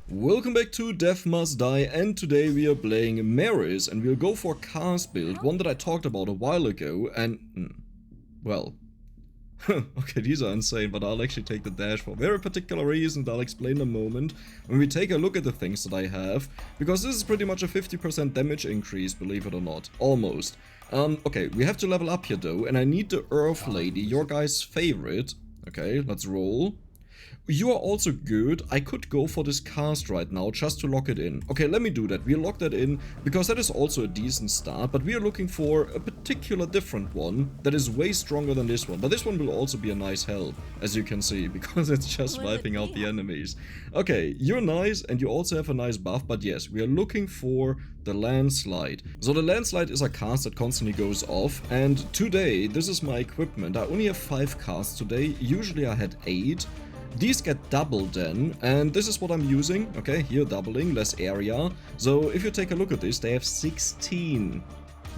Welcome back to Death Must Die, and today we are playing Merris, and we'll go for cast build, one that I talked about a while ago, and, well, okay, these are insane, but I'll actually take the dash for a very particular reason that I'll explain in a moment when we take a look at the things that I have, because this is pretty much a 50% damage increase, believe it or not, almost. Okay, we have to level up here though, and I need the Earth Lady, your guy's favorite. Okay, let's roll. You are also good. I could go for this cast right now just to lock it in. Okay, let me do that. We'll lock that in because that is also a decent start, but we are looking for a particular different one that is way stronger than this one. But this one will also be a nice help, as you can see, because it's just wiping out the enemies. Okay, you're nice and you also have a nice buff, but yes, we are looking for the landslide. So the landslide is a cast that constantly goes off, and today, this is my equipment. I only have 5 casts today. Usually I had 8. These get doubled then, and this is what I'm using. Okay, here doubling, less area. So if you take a look at this, they have 16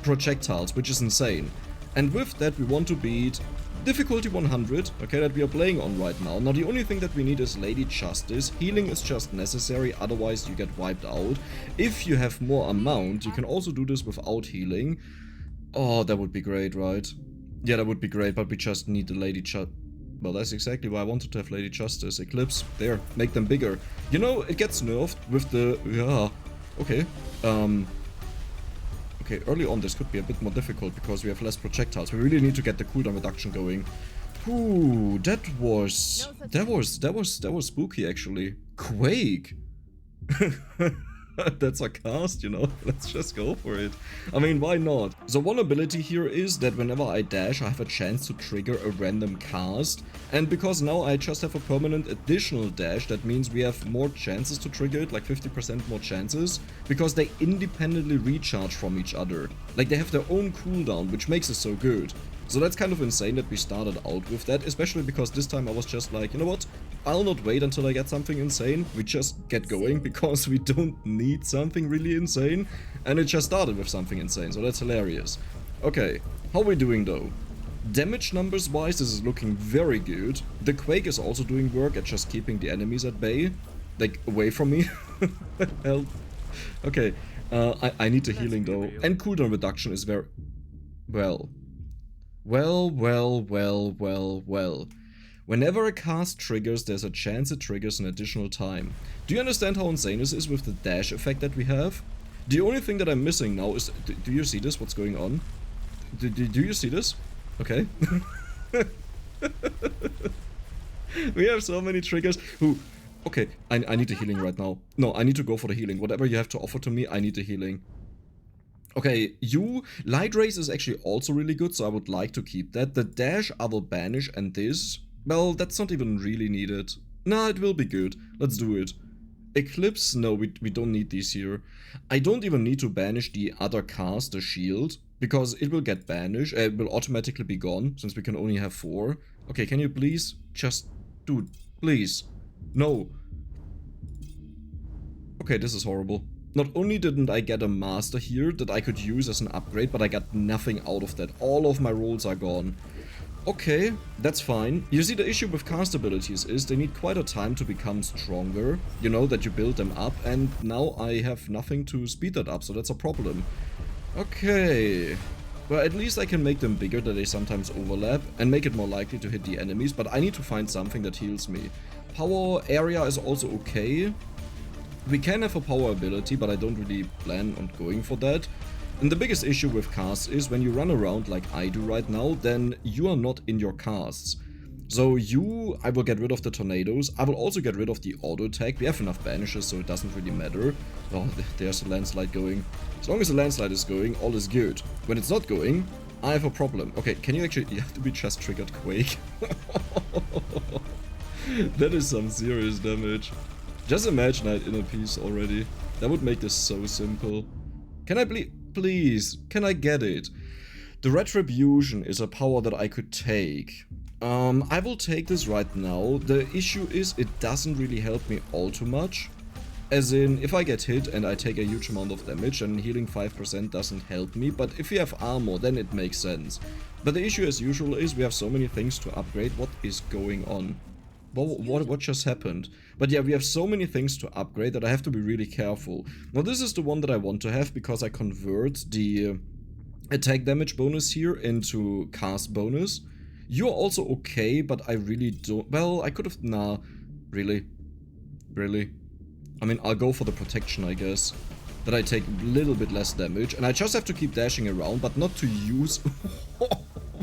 projectiles, which is insane. And with that, we want to beat difficulty 100, okay, that we are playing on right now. Now, the only thing that we need is Lady Justice. Healing is just necessary, otherwise you get wiped out. If you have more amount, you can also do this without healing. Oh, that would be great, right? Yeah, that would be great, but we just need the Lady Justice. Well, that's exactly why I wanted to have Lady Justice. Eclipse, there, make them bigger. You know, it gets nerfed with the... yeah, okay. Okay, early on this could be a bit more difficult because we have less projectiles. We really need to get the cooldown reduction going. Ooh, that was spooky actually. Quake! That's a cast, you know, let's just go for it. I mean, why not? So one ability here is that whenever I dash, I have a chance to trigger a random cast. And because now I just have a permanent additional dash, that means we have more chances to trigger it, like 50% more chances, because they independently recharge from each other. Like they have their own cooldown, which makes it so good. So that's kind of insane that we started out with that, especially because this time I was just like, you know what, I'll not wait until I get something insane, we just get going because we don't need something really insane, and it just started with something insane, so that's hilarious. Okay, how are we doing though? Damage numbers wise, this is looking very good. The Quake is also doing work at just keeping the enemies at bay, like away from me. Help. Okay, I need the healing though, and cooldown reduction is very... well. Well. Whenever a cast triggers, there's a chance it triggers an additional time. Do you understand how insane this is with the dash effect that we have? The only thing that I'm missing now is... do you see this? What's going on? Do you see this? Okay. We have so many triggers. Ooh. Okay, I need the healing right now. No, I need to go for the healing. Whatever you have to offer to me, I need the healing. Okay, Light Rays is actually also really good, so I would like to keep that. The dash I will banish, and this, well, that's not even really needed. Nah, it will be good. Let's do it. Eclipse, no, we don't need these here. I don't even need to banish the other cast, the shield, because it will get banished. It will automatically be gone, since we can only have 4. Okay, can you please just... dude, please. No. Okay, this is horrible. Not only didn't I get a master here that I could use as an upgrade, but I got nothing out of that. All of my rolls are gone. Okay, that's fine. You see, the issue with cast abilities is they need quite a time to become stronger. You know, that you build them up, and now I have nothing to speed that up, so that's a problem. Okay. Well, at least I can make them bigger, that they sometimes overlap, and make it more likely to hit the enemies, but I need to find something that heals me. Power area is also okay. We can have a power ability, but I don't really plan on going for that. And the biggest issue with casts is when you run around like I do right now, then you are not in your casts. So I will get rid of the tornadoes. I will also get rid of the auto attack. We have enough banishes, so it doesn't really matter. Oh, there's a landslide going. As long as the landslide is going, all is good. When it's not going, I have a problem. Okay, can you actually... yeah, we just triggered Quake. That is some serious damage. Just imagine I had inner peace already. That would make this so simple. Can I please, can I get it? The Retribution is a power that I could take. I will take this right now. The issue is it doesn't really help me all too much. As in, if I get hit and I take a huge amount of damage, and healing 5% doesn't help me, but if you have armor, then it makes sense. But the issue as usual is we have so many things to upgrade. What is going on? What just happened? But yeah, we have so many things to upgrade that I have to be really careful. Now this is the one that I want to have because I convert the attack damage bonus here into cast bonus. You're also okay, but I really don't... Well, I could have... Nah, really? Really? I mean, I'll go for the protection, I guess. That I take a little bit less damage, and I just have to keep dashing around, but not to use...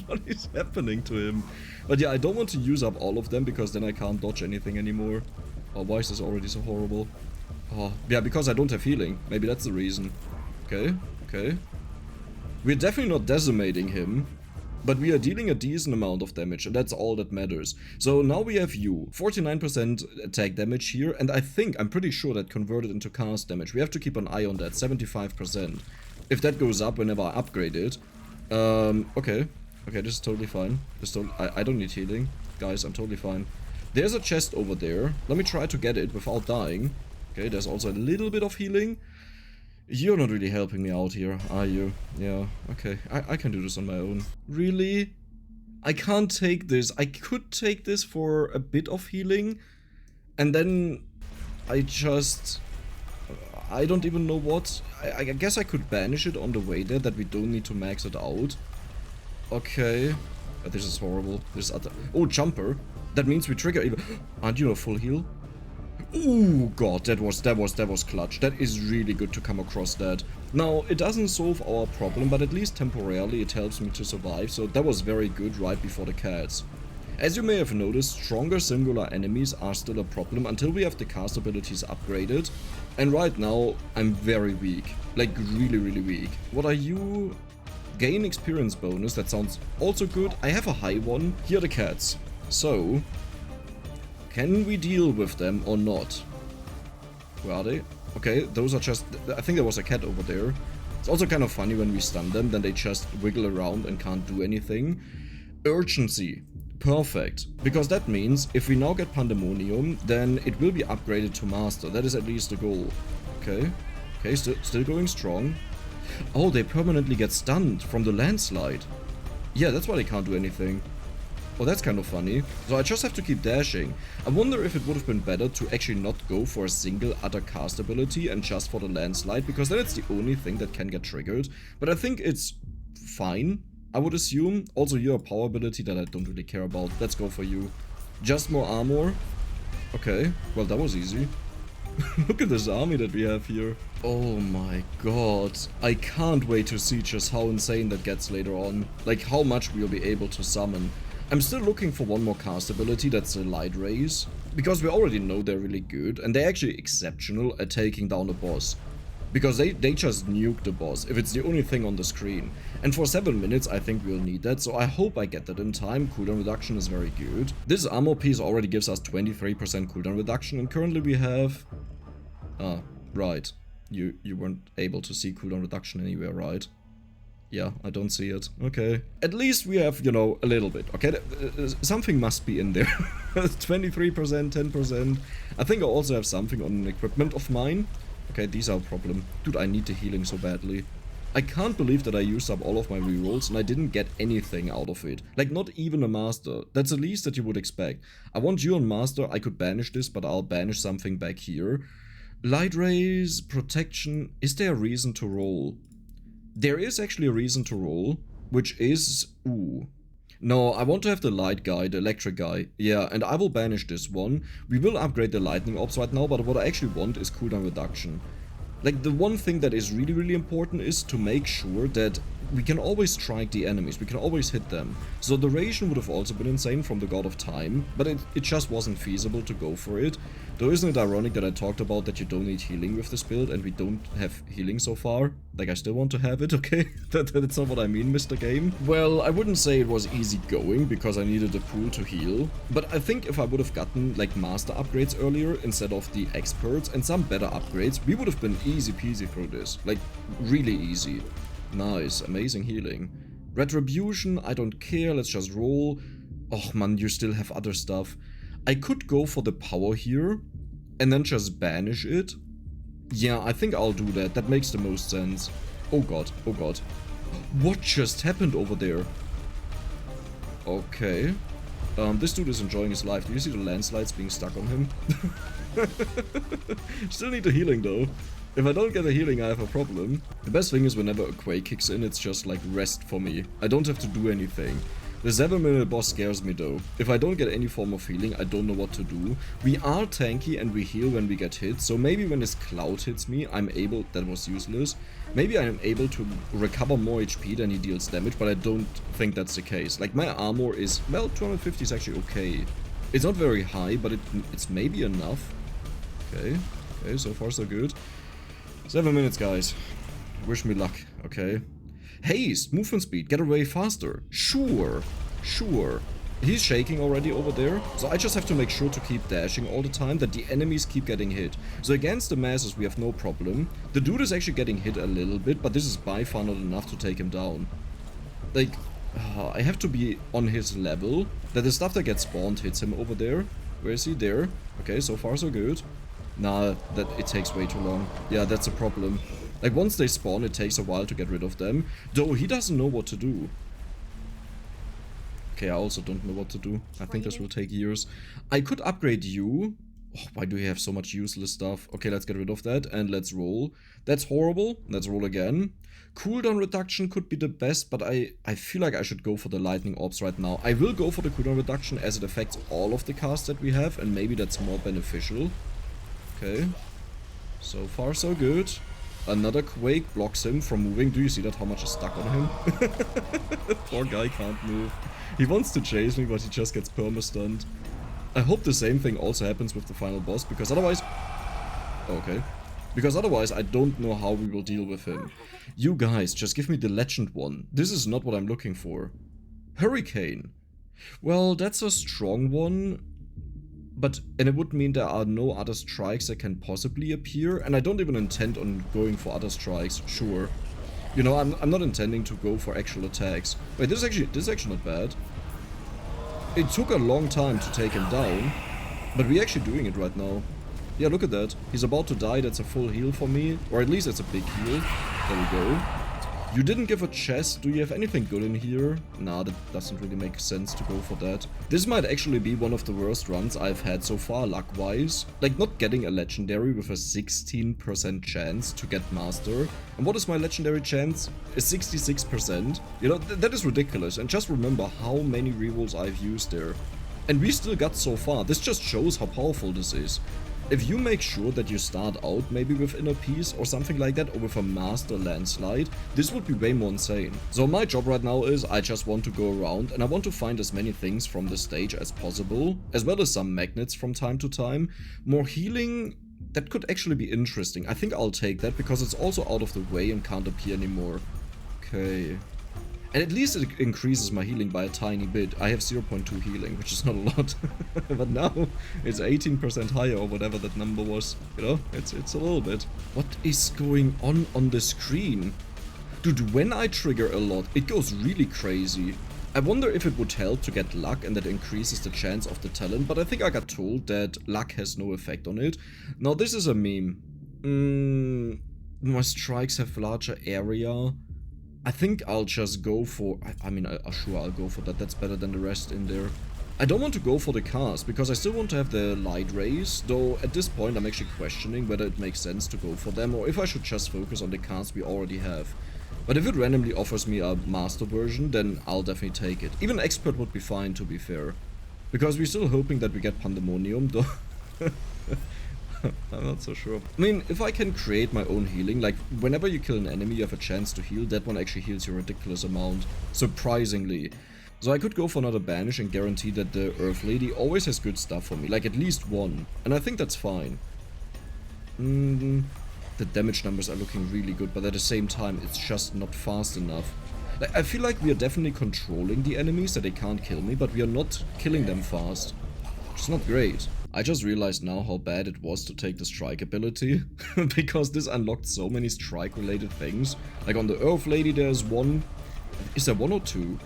What is happening to him? But yeah, I don't want to use up all of them, because then I can't dodge anything anymore. Oh, why is this already so horrible? Oh, yeah, because I don't have healing. Maybe that's the reason. Okay, okay. We're definitely not decimating him, but we are dealing a decent amount of damage, and that's all that matters. So now we have you, 49% attack damage here, and I'm pretty sure that converted into cast damage. We have to keep an eye on that, 75%. If that goes up whenever I upgrade it. Okay. Okay, this is totally fine. I don't need healing. Guys, I'm totally fine. There's a chest over there. Let me try to get it without dying. Okay, there's also a little bit of healing. You're not really helping me out here, are you? Yeah, okay. I can do this on my own. Really? I can't take this. I could take this for a bit of healing. And then I don't even know what. I guess I could banish it on the way there, that we don't need to max it out. Okay. This is horrible. This is utter... Oh, jumper. That means we trigger even... Aren't you a full heal? Oh god, that was clutch. That is really good to come across that. Now, it doesn't solve our problem, but at least temporarily it helps me to survive, so that was very good right before the cats. As you may have noticed, stronger singular enemies are still a problem until we have the cast abilities upgraded. And right now, I'm very weak. Like, really, really weak. What are you? Gain experience bonus, that sounds also good. I have a high one. Here are the cats. So... can we deal with them or not? Where are they? Okay, those are just... I think there was a cat over there. It's also kind of funny when we stun them, then they just wiggle around and can't do anything. Urgency. Perfect. Because that means if we now get Pandemonium, then it will be upgraded to Master. That is at least the goal. Okay. Okay, still going strong. Oh, they permanently get stunned from the landslide. Yeah, that's why they can't do anything. Oh, that's kind of funny. So I just have to keep dashing. I wonder if it would have been better to actually not go for a single other cast ability and just for the landslide, because then it's the only thing that can get triggered. But I think it's fine, I would assume. Also, you're a power ability that I don't really care about. Let's go for you. Just more armor. Okay, well that was easy. Look at this army that we have here. Oh my god. I can't wait to see just how insane that gets later on. Like how much we'll be able to summon. I'm still looking for one more cast ability, that's the Light Rays, because we already know they're really good, and they're actually exceptional at taking down a boss. Because they just nuke the boss, if it's the only thing on the screen. And for 7 minutes I think we'll need that, so I hope I get that in time. Cooldown reduction is very good. This ammo piece already gives us 23% cooldown reduction, and currently we have... Ah, right. You weren't able to see cooldown reduction anywhere, right? Yeah, I don't see it. Okay. At least we have, you know, a little bit. Okay, something must be in there. 23%, 10%. I think I also have something on an equipment of mine. Okay, these are a problem. Dude, I need the healing so badly. I can't believe that I used up all of my rerolls and I didn't get anything out of it. Like, not even a master. That's the least that you would expect. I want you on master. I could banish this, but I'll banish something back here. Light rays, protection. Is there a reason to roll? There is actually a reason to roll, which is... Ooh. No, I want to have the light guy, the electric guy. Yeah, and I will banish this one. We will upgrade the lightning orbs right now, but what I actually want is cooldown reduction. Like, the one thing that is really, really important is to make sure that we can always strike the enemies, we can always hit them. So the duration would have also been insane from the God of Time, but it just wasn't feasible to go for it. Though isn't it ironic that I talked about that you don't need healing with this build and we don't have healing so far? Like, I still want to have it, okay? That's not what I mean, Mr. Game. Well, I wouldn't say it was easy going because I needed a pool to heal, but I think if I would have gotten like master upgrades earlier instead of the experts and some better upgrades, we would have been easy peasy through this. Like, really easy. Nice, amazing healing. Retribution, I don't care, let's just roll. Oh man, you still have other stuff. I could go for the power here and then just banish it. Yeah, I think I'll do that. That makes the most sense. Oh god, oh god. What just happened over there? Okay. This dude is enjoying his life. Do you see the landslides being stuck on him? Still need the healing though. If I don't get a healing, I have a problem. The best thing is whenever a Quake kicks in, it's just like rest for me. I don't have to do anything. The 7-minute boss scares me though. If I don't get any form of healing, I don't know what to do. We are tanky and we heal when we get hit, so maybe when his cloud hits me, I'm able... That was useless. Maybe I am able to recover more HP than he deals damage, but I don't think that's the case. Like, my armor is... Well, 250 is actually okay. It's not very high, but it's maybe enough. Okay, so far so good. 7 minutes, guys. Wish me luck, okay? Haste, movement speed, get away faster. Sure. He's shaking already over there, so I just have to make sure to keep dashing all the time, that the enemies keep getting hit. So against the masses we have no problem. The dude is actually getting hit a little bit, but this is by far not enough to take him down. Like, I have to be on his level, that the stuff that gets spawned hits him over there. Where is he? There. Okay, so far so good. Nah, that it takes way too long. Yeah, that's a problem. Like, once they spawn, it takes a while to get rid of them. Though, he doesn't know what to do. Okay, I also don't know what to do. I think this will take years. I could upgrade you. Oh, why do you have so much useless stuff? Okay, let's get rid of that, and let's roll. That's horrible. Let's roll again. Cooldown reduction could be the best, but I feel like I should go for the lightning orbs right now. I will go for the cooldown reduction, as it affects all of the casts that we have, and maybe that's more beneficial. Okay, so far so good. Another Quake blocks him from moving. Do you see that, how much is stuck on him? Poor guy can't move. He wants to chase me, but he just gets perma-stunned. I hope the same thing also happens with the final boss, because otherwise... Okay. Because otherwise I don't know how we will deal with him. You guys, just give me the legend one. This is not what I'm looking for. Hurricane. Well, that's a strong one. And it would mean there are no other strikes that can possibly appear, and I don't even intend on going for other strikes, sure. You know, I'm not intending to go for actual attacks. Wait, this is actually not bad. It took a long time to take him down, but we're actually doing it right now. Yeah, look at that. He's about to die, that's a full heal for me, or at least it's a big heal. There we go. You didn't give a chest. Do you have anything good in here? Nah, that doesn't really make sense to go for that. This might actually be one of the worst runs I've had so far, luck-wise. Like, not getting a legendary with a 16% chance to get master. And what is my legendary chance? A 66%. You know, that is ridiculous. And just remember how many rerolls I've used there. And we still got so far. This just shows how powerful this is. If you make sure that you start out maybe with Inner Peace or something like that, or with a Master Landslide, this would be way more insane. So my job right now is I just want to go around and I want to find as many things from the stage as possible, as well as some magnets from time to time. More healing, that could actually be interesting. I think I'll take that because it's also out of the way and can't appear anymore. Okay. And at least it increases my healing by a tiny bit. I have 0.2 healing, which is not a lot. But now it's 18% higher or whatever that number was. You know, it's a little bit. What is going on the screen? Dude, when I trigger a lot, it goes really crazy. I wonder if it would help to get luck and that increases the chance of the talent, but I think I got told that luck has no effect on it. Now this is a meme. My strikes have larger area. I think I'll just go for... I mean, sure, I'll go for that. That's better than the rest in there. I don't want to go for the cast, because I still want to have the light rays, though at this point I'm actually questioning whether it makes sense to go for them, or if I should just focus on the cast we already have. But if it randomly offers me a master version, then I'll definitely take it. Even expert would be fine, to be fair. Because we're still hoping that we get Pandemonium, though... I'm not so sure. I mean, if I can create my own healing, like whenever you kill an enemy you have a chance to heal, that one actually heals you a ridiculous amount. Surprisingly. So I could go for another banish and guarantee that the Earth Lady always has good stuff for me, like at least one. And I think that's fine. The damage numbers are looking really good, but at the same time it's just not fast enough. Like, I feel like we are definitely controlling the enemies, that they can't kill me, but we are not killing them fast. Which is not great. I just realized now how bad it was to take the strike ability, because this unlocked so many strike-related things. Like on the Earth Lady there's one... Is there one or two?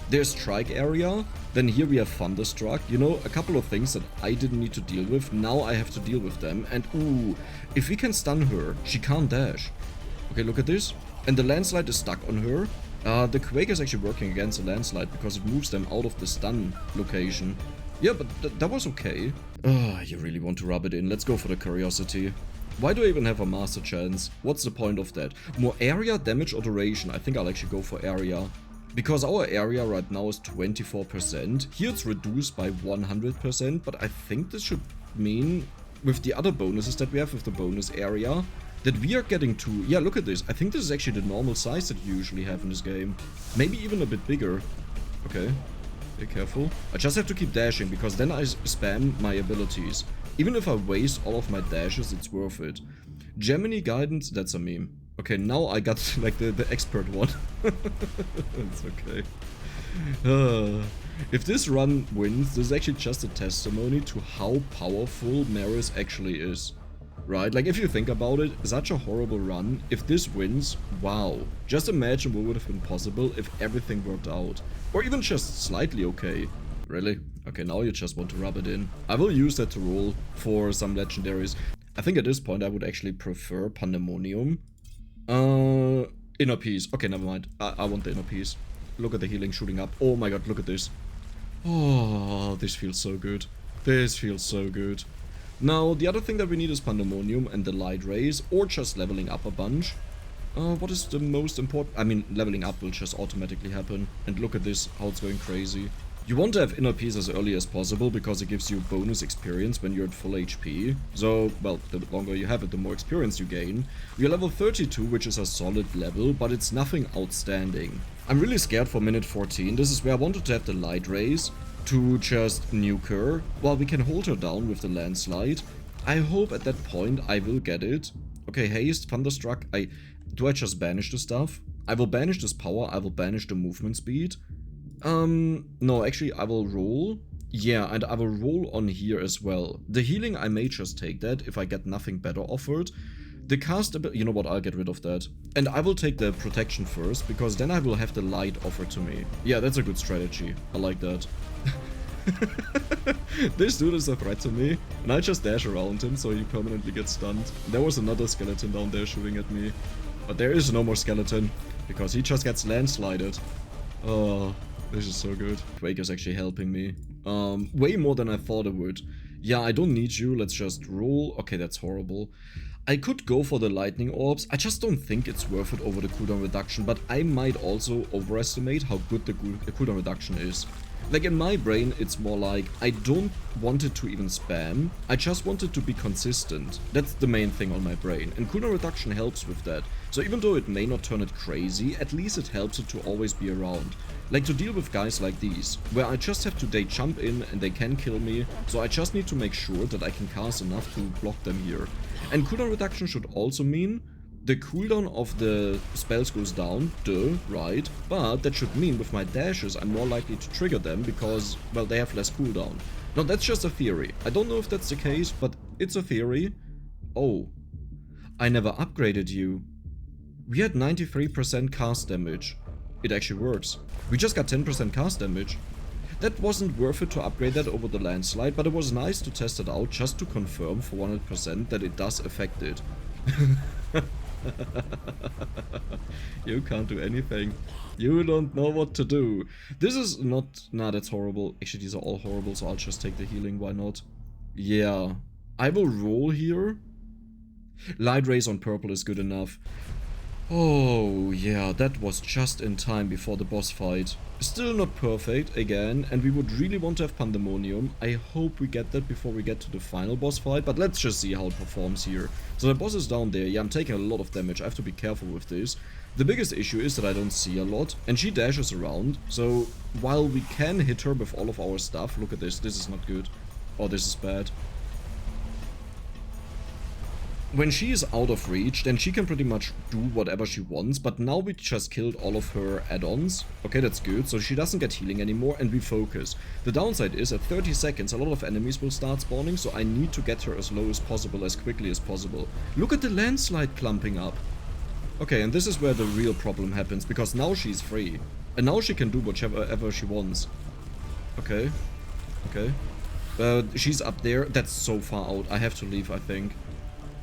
There's strike area, then here we have Thunderstruck, you know, a couple of things that I didn't need to deal with, now I have to deal with them, and ooh, if we can stun her, she can't dash. Okay, look at this, and the landslide is stuck on her, The Quake is actually working against the landslide because it moves them out of the stun location. Yeah, but that was okay. You really want to rub it in. Let's go for the curiosity. Why do I even have a master chance? What's the point of that? More area, damage, or duration? I think I'll actually go for area. Because our area right now is 24%. Here it's reduced by 100%, but I think this should mean, with the other bonuses that we have with the bonus area, that we are getting to... Yeah, look at this. I think this is actually the normal size that you usually have in this game. Maybe even a bit bigger. Okay. Be careful. I just have to keep dashing, because then I spam my abilities. Even if I waste all of my dashes, it's worth it. Gemini Guidance, that's a meme. Okay, now I got like the expert one. It's okay. If this run wins, this is actually just a testimony to how powerful Merris actually is. Right? Like, if you think about it, such a horrible run. If this wins, wow. Just imagine what would have been possible if everything worked out. Or even just slightly okay. Really? Okay, now you just want to rub it in. I will use that to roll for some legendaries. I think at this point I would actually prefer Pandemonium. Inner Peace. Okay, never mind. I want the Inner Peace. Look at the healing shooting up. Oh my god, look at this. Oh, this feels so good. This feels so good. Now, the other thing that we need is Pandemonium and the Light Rays, or just leveling up a bunch. What is the most important? I mean, leveling up will just automatically happen. And look at this, how it's going crazy. You want to have Inner Peace as early as possible, because it gives you bonus experience when you're at full HP. So, well, the longer you have it, the more experience you gain. We're level 32, which is a solid level, but it's nothing outstanding. I'm really scared for minute 14. This is where I wanted to have the Light Rays to just nuke her, while we can hold her down with the landslide. I hope at that point I will get it. Okay, Haste, Thunderstruck. Do I just banish the stuff? I will banish this power, I will banish the movement speed. No, actually I will roll. Yeah, and I will roll on here as well. The healing, I may just take that if I get nothing better offered. The cast ability, you know what, I'll get rid of that. And I will take the protection first, because then I will have the light offered to me. Yeah, that's a good strategy. I like that. This dude is a threat to me, and I just dash around him so he permanently gets stunned. There was another skeleton down there shooting at me. But there is no more skeleton, because he just gets landslided. Oh, this is so good. Quake is actually helping me. Way more than I thought it would. Yeah, I don't need you, let's just roll. Okay, that's horrible. I could go for the lightning orbs. I just don't think it's worth it over the cooldown reduction, but I might also overestimate how good the cooldown reduction is. Like, in my brain, it's more like, I don't want it to even spam, I just want it to be consistent. That's the main thing on my brain, and cooldown reduction helps with that. So even though it may not turn it crazy, at least it helps it to always be around. Like, to deal with guys like these, where I just have to, they jump in and they can kill me, so I just need to make sure that I can cast enough to block them here. And cooldown reduction should also mean the cooldown of the spells goes down, right? But that should mean with my dashes I'm more likely to trigger them because, well, they have less cooldown. Now that's just a theory. I don't know if that's the case, but it's a theory. Oh, I never upgraded you. We had 93% cast damage. It actually works. We just got 10% cast damage. That wasn't worth it to upgrade that over the landslide, but it was nice to test it out just to confirm for 100% that it does affect it. You can't do anything. You don't know what to do. This is not... Nah, that's horrible. Actually, these are all horrible, so I'll just take the healing. Why not? Yeah. I will roll here. Light rays on purple is good enough. Oh, yeah, that was just in time before the boss fight. Still not perfect, again, and we would really want to have Pandemonium. I hope we get that before we get to the final boss fight, but let's just see how it performs here. So the boss is down there. Yeah, I'm taking a lot of damage. I have to be careful with this. The biggest issue is that I don't see a lot, and she dashes around, so while we can hit her with all of our stuff, look at this, this is not good. Oh, this is bad. When she is out of reach, then she can pretty much do whatever she wants, but now we just killed all of her add-ons. Okay, that's good, so she doesn't get healing anymore, and we focus. The downside is, at 30 seconds, a lot of enemies will start spawning, so I need to get her as low as possible, as quickly as possible. Look at the landslide clumping up. Okay, and this is where the real problem happens, because now she's free. And now she can do whatever she wants. Okay. Okay. She's up there. That's so far out. I have to leave, I think.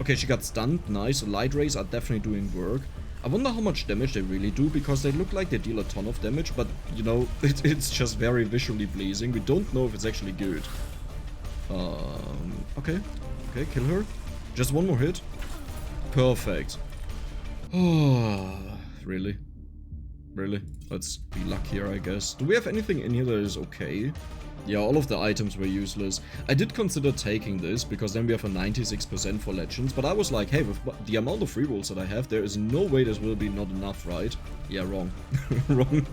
Okay, she got stunned. Nice. Light rays are definitely doing work. I wonder how much damage they really do, because they look like they deal a ton of damage, but, you know, it's just very visually pleasing. We don't know if it's actually good. Okay. Okay, kill her. Just one more hit. Perfect. Oh, really? Really? Let's be luckier, I guess. Do we have anything in here that is okay? Yeah, all of the items were useless. I did consider taking this, because then we have a 96% for Legends, but I was like, hey, with the amount of rerolls that I have, there is no way this will be not enough, right? Yeah, wrong. Wrong.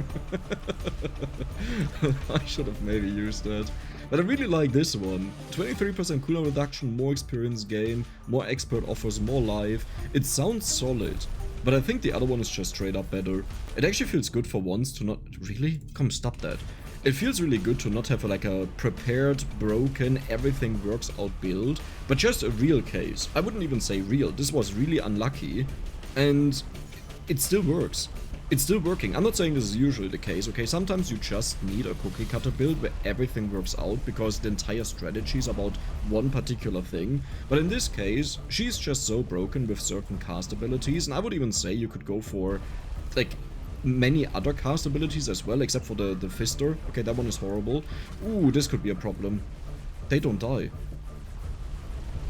I should have maybe used that. But I really like this one. 23% cooldown reduction, more experience gain, more expert offers, more life. It sounds solid. But I think the other one is just straight up better. It actually feels good for once to not... Really? Come, stop that. It feels really good to not have like a prepared, broken, everything works out build, but just a real case. I wouldn't even say real. This was really unlucky, and it still works. It's still working. I'm not saying this is usually the case, okay? Sometimes you just need a cookie cutter build where everything works out because the entire strategy is about one particular thing. But in this case, she's just so broken with certain cast abilities, and I would even say you could go for, like, many other cast abilities as well, except for the Fister. Okay, that one is horrible. Ooh, this could be a problem. They don't die.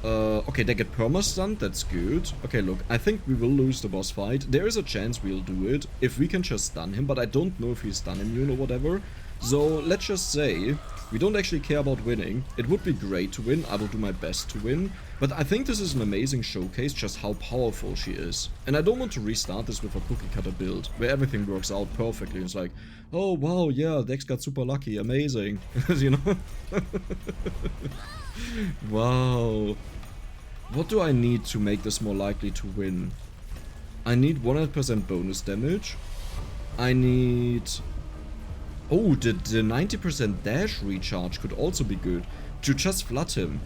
Okay, they get perma-stunned, that's good. Okay, look, I think we will lose the boss fight. There is a chance we'll do it, if we can just stun him, but I don't know if he's stun immune or whatever. So, let's just say, we don't actually care about winning. It would be great to win, I will do my best to win. But I think this is an amazing showcase, just how powerful she is. And I don't want to restart this with a cookie cutter build, where everything works out perfectly. It's like, oh wow, yeah, Dex got super lucky, amazing. You know? Wow. What do I need to make this more likely to win? I need 100% bonus damage. I need... Oh, the 90% dash recharge could also be good. To just flood him.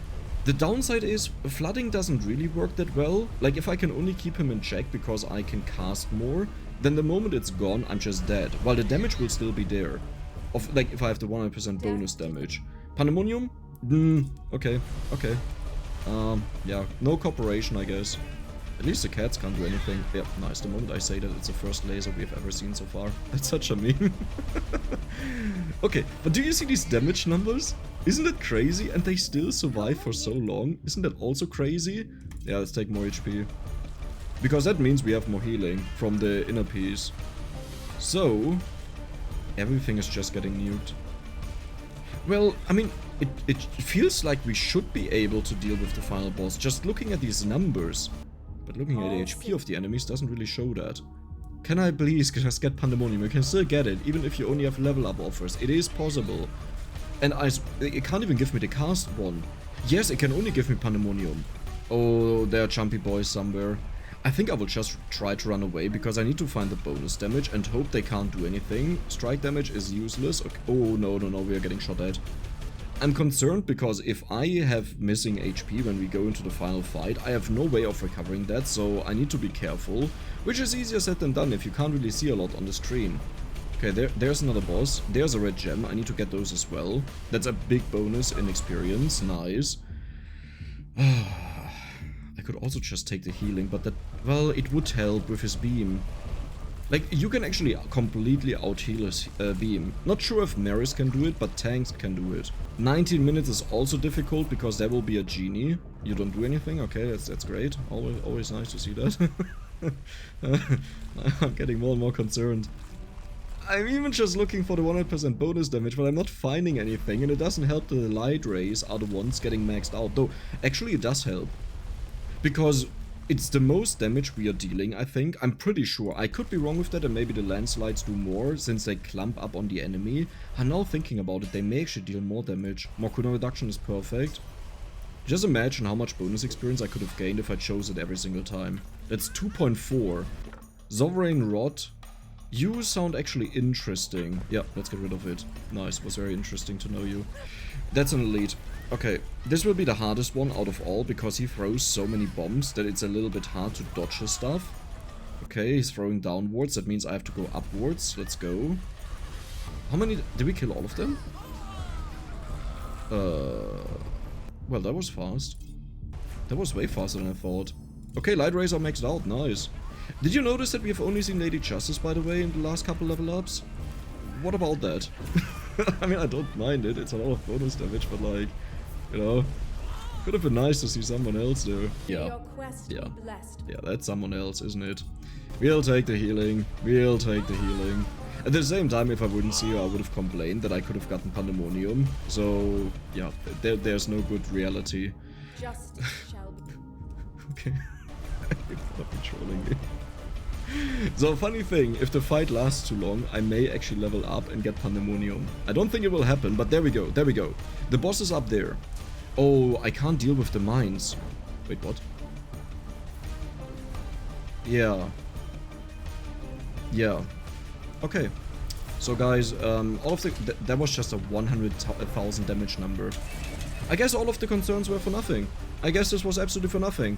The downside is, flooding doesn't really work that well. Like, if I can only keep him in check because I can cast more, then the moment it's gone, I'm just dead. While the damage will still be there. Like, if I have the 100% bonus damage. Pandemonium? Okay, okay. Yeah, no cooperation, I guess. At least the cats can't do anything. Yeah, nice. The moment I say that, it's the first laser we've ever seen so far. That's such a meme. Okay, but do you see these damage numbers? Isn't it crazy? And they still survive for so long. Isn't that also crazy? Yeah, let's take more HP. Because that means we have more healing from the inner piece. So, everything is just getting nuked. Well, I mean, it feels like we should be able to deal with the final boss, just looking at these numbers. But looking at the HP of the enemies doesn't really show that. Can I please just get Pandemonium? You can still get it, even if you only have level up offers. It is possible. And it can't even give me the cast one. Yes, it can only give me Pandemonium. Oh, there are jumpy boys somewhere. I think I will just try to run away, because I need to find the bonus damage and hope they can't do anything. Strike damage is useless. Okay. Oh, no, we are getting shot at. I'm concerned because if I have missing HP when we go into the final fight, I have no way of recovering that, so I need to be careful. Which is easier said than done if you can't really see a lot on the screen. Okay, there's another boss. There's a red gem. I need to get those as well. That's a big bonus in experience. Nice. I could also just take the healing, but that... Well, it would help with his beam. Like, you can actually completely out-heal his beam. Not sure if Merris can do it, but tanks can do it. 19 minutes is also difficult, because there will be a genie. You don't do anything? Okay, that's great. Always nice to see that. I'm getting more and more concerned. I'm even just looking for the 100% bonus damage, but I'm not finding anything, and it doesn't help that the light rays are the ones getting maxed out. Though, actually it does help. Because it's the most damage we are dealing, I think. I'm pretty sure. I could be wrong with that, and maybe the landslides do more, since they clump up on the enemy. I'm now thinking about it, they may actually deal more damage. More cooldown reduction is perfect. Just imagine how much bonus experience I could have gained if I chose it every single time. That's 2.4. Sovereign Rod. You sound actually interesting. Yeah, let's get rid of it. Nice, was very interesting to know you. That's an elite. Okay, this will be the hardest one out of all, because he throws so many bombs that it's a little bit hard to dodge his stuff. Okay, he's throwing downwards, that means I have to go upwards. Let's go. How many... Did we kill all of them? Well, that was fast. That was way faster than I thought. Okay, light rays are maxed out, nice. Did you notice that we have only seen Lady Justice, by the way, in the last couple level ups? What about that? I mean, I don't mind it. It's a lot of bonus damage, but like, you know, could have been nice to see someone else there. Yeah. Yeah. Yeah, that's someone else, isn't it? We'll take the healing. We'll take the healing. At the same time, if I wouldn't see her, I would have complained that I could have gotten Pandemonium. So, yeah, there's no good reality. Justice shall be. Okay. You're fucking trolling me. So, funny thing, if the fight lasts too long, I may actually level up and get Pandemonium. I don't think it will happen, but there we go, there we go. The boss is up there. Oh, I can't deal with the mines. Wait, what? Yeah. Yeah. Okay. So guys, all of that was just a 100,000 damage number. I guess all of the concerns were for nothing. I guess this was absolutely for nothing.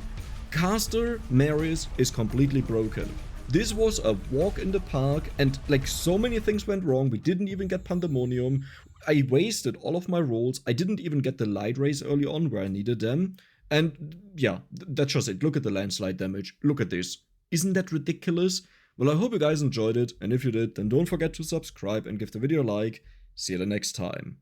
Caster Merris is completely broken. This was a walk in the park, and like so many things went wrong. We didn't even get Pandemonium. I wasted all of my rolls. I didn't even get the light rays early on where I needed them. And yeah, that's just it. Look at the landslide damage. Look at this. Isn't that ridiculous? Well, I hope you guys enjoyed it, and if you did, then don't forget to subscribe and give the video a like. See you the next time.